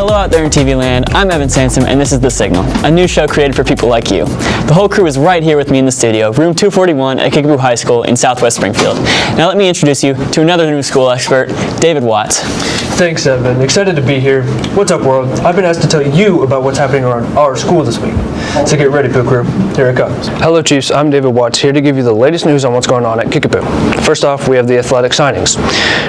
Hello out there in TV land, I'm Evan Sansom and this is The Signal, a new show created for people like you. The whole crew is right here with me in the studio, room 241 at Kickapoo High School in Southwest Springfield. Now let me introduce you to another new school expert, David Watts. Thanks, Evan. Excited to be here. What's up, world? I've been asked to tell you about what's happening around our school this week. So get ready, Poo Crew. Here it comes. Hello, Chiefs. I'm David Watts, here to give you the latest news on what's going on at Kickapoo. First off, we have the athletic signings.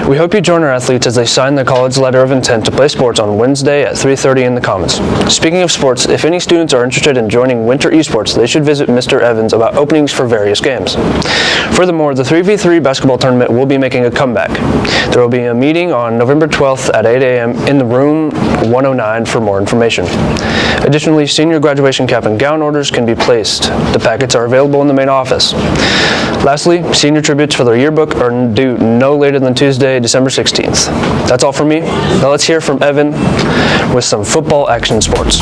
We hope you join our athletes as they sign their college letter of intent to play sports on Wednesday at 3:30 in the Commons. Speaking of sports, if any students are interested in joining winter esports, they should visit Mr. Evans about openings for various games. Furthermore, the 3v3 basketball tournament will be making a comeback. There will be a meeting on November 12th at 8 a.m. in the room 109 for more information. Additionally, senior graduation cap and gown orders can be placed. The packets are available in the main office. Lastly, senior tributes for their yearbook are due no later than Tuesday, December 16th. That's all from me. Now let's hear from Evan with some football action sports.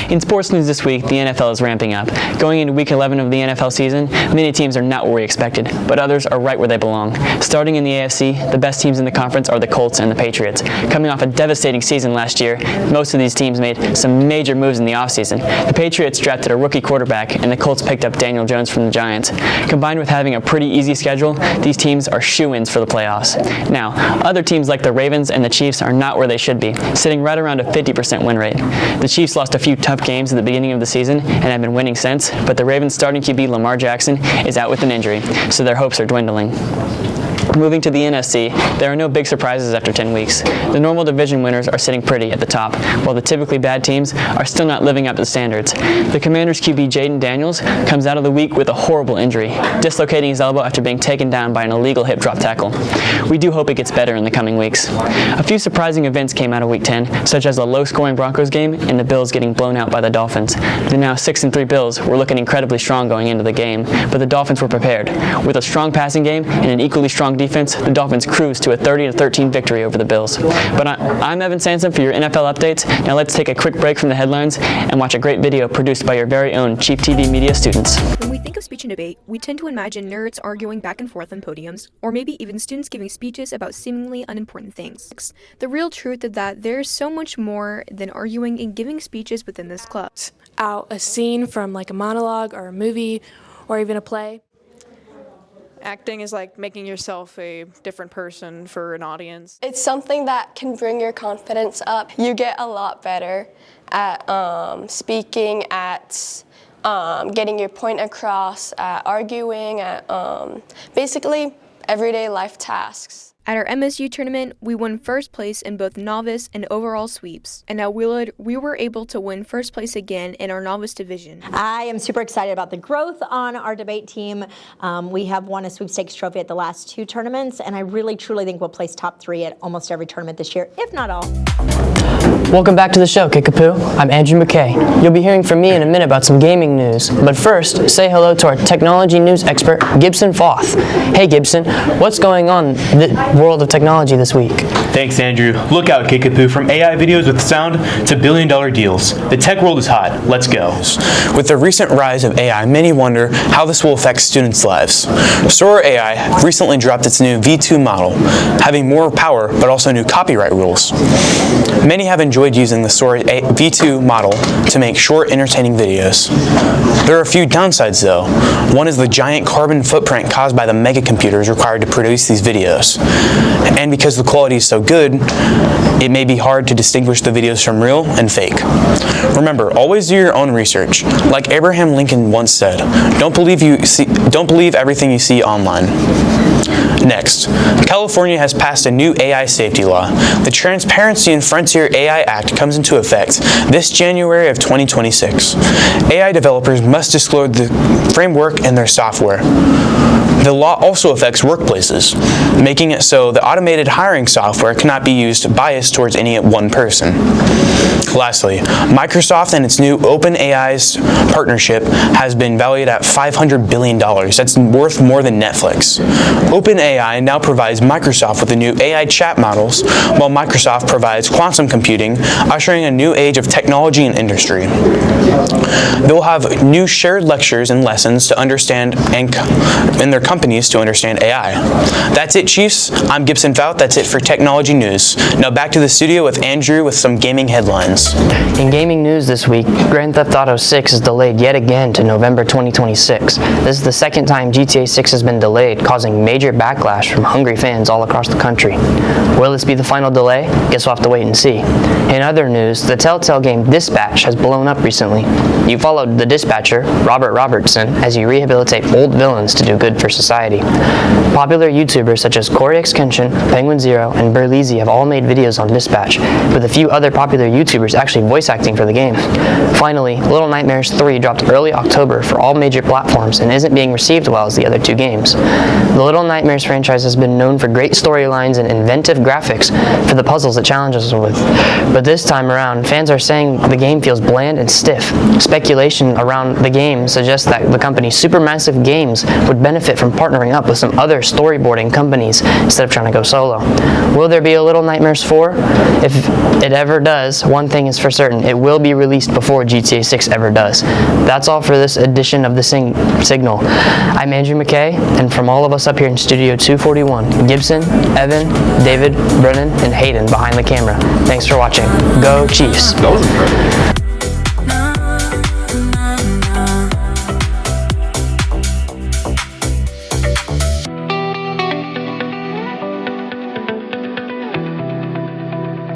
In sports news this week, the NFL is ramping up. Going into week 11 of the NFL season, many teams are not where we expected, but others are right where they belong. Starting in the AFC, the best teams in the conference are the Colts and the Patriots. Coming off a devastating season last year, most of these teams made some major moves in the offseason. The Patriots drafted a rookie quarterback, and the Colts picked up Daniel Jones from the Giants. Combined with having a pretty easy schedule, these teams are shoo-ins for the playoffs. Now, other teams like the Ravens and the Chiefs are not where they should be, sitting right around a 50% win rate. The Chiefs lost a few tough games at the beginning of the season and have been winning since, but the Ravens starting QB Lamar Jackson is out with an injury, so their hopes are dwindling. Moving to the NFC, there are no big surprises after 10 weeks. The normal division winners are sitting pretty at the top, while the typically bad teams are still not living up to standards. The Commanders' QB Jaden Daniels comes out of the week with a horrible injury, dislocating his elbow after being taken down by an illegal hip drop tackle. We do hope it gets better in the coming weeks. A few surprising events came out of Week 10, such as the low-scoring Broncos game and the Bills getting blown out by the Dolphins. The now 6-3 Bills were looking incredibly strong going into the game, but the Dolphins were prepared. With a strong passing game and an equally strong defense, the Dolphins cruised to a 30-13 victory over the Bills. But I'm Evan Sansom for your NFL updates. Now let's take a quick break from the headlines and watch a great video produced by your very own Chief TV Media students. When we think of speech and debate, we tend to imagine nerds arguing back and forth on podiums, or maybe even students giving speeches about seemingly unimportant things. The real truth is that there's so much more than arguing and giving speeches within this club. Out a scene from like a monologue or a movie or even a play. Acting is like making yourself a different person for an audience. It's something that can bring your confidence up. You get a lot better at speaking, at getting your point across, at arguing, at basically everyday life tasks. At our MSU tournament, we won first place in both novice and overall sweeps, and at Willard, we were able to win first place again in our novice division. I am super excited about the growth on our debate team. We have won a sweepstakes trophy at the last 2 tournaments, and I really truly think we'll place top 3 at almost every tournament this year, if not all. Welcome back to the show, Kickapoo. I'm Andrew McKay. You'll be hearing from me in a minute about some gaming news, but first, say hello to our technology news expert, Gibson Foth. Hey Gibson, what's going on in the world of technology this week? Thanks, Andrew. Look out, Kickapoo. From AI videos with sound to billion-dollar deals. The tech world is hot. Let's go. With the recent rise of AI, many wonder how this will affect students' lives. Sora AI recently dropped its new V2 model, having more power but also new copyright rules. Many have enjoyed using the Sora V2 model to make short, entertaining videos. There are a few downsides though. One is the giant carbon footprint caused by the mega computers required to produce these videos. And because the quality is so good, it may be hard to distinguish the videos from real and fake. Remember, always do your own research. Like Abraham Lincoln once said, don't believe everything you see online. Next, California has passed a new AI safety law. The Transparency and Frontier AI Act comes into effect this January of 2026. AI developers must disclose the framework in their software. The law also affects workplaces, making it so the automated hiring software cannot be used biased towards any one person. Lastly, Microsoft and its new OpenAI's partnership has been valued at $500 billion. That's worth more than Netflix. OpenAI now provides Microsoft with the new AI chat models, while Microsoft provides quantum computing, ushering a new age of technology and industry. They will have new shared lectures and lessons to understand and in their companies to understand AI. That's it, Chiefs. I'm Gibson Fout. That's it for Technology News. Now back to the studio with Andrew with some gaming headlines. In gaming news this week, Grand Theft Auto 6 is delayed yet again to November 2026. This is the second time GTA 6 has been delayed, causing major backlash from hungry fans all across the country. Will this be the final delay? Guess we'll have to wait and see. In other news, the Telltale game Dispatch has blown up recently. You followed the dispatcher, Robert Robertson, as you rehabilitate old villains to do good for society. Popular YouTubers such as Corey X Kenshin, Penguin Zero, and Burleezy have all made videos on Dispatch, with a few other popular YouTubers actually voice acting for the game. Finally, Little Nightmares 3 dropped early October for all major platforms and isn't being received well as the other two games. The Little Nightmares franchise has been known for great storylines and inventive graphics for the puzzles it challenges us with. But this time around, fans are saying the game feels bland and stiff. Speculation around the game suggests that the company Supermassive Games would benefit from partnering up with some other storyboarding companies instead of trying to go solo. Will there be a Little Nightmares 4? If it ever does, one thing is for certain, it will be released before GTA 6 ever does. That's all for this edition of The Signal. I'm Andrew McKay, and from all of us up here in Studio 241, Gibson, Evan, David, Brennan, and Hayden behind the camera. Thanks for watching. Go Chiefs! That was impressive.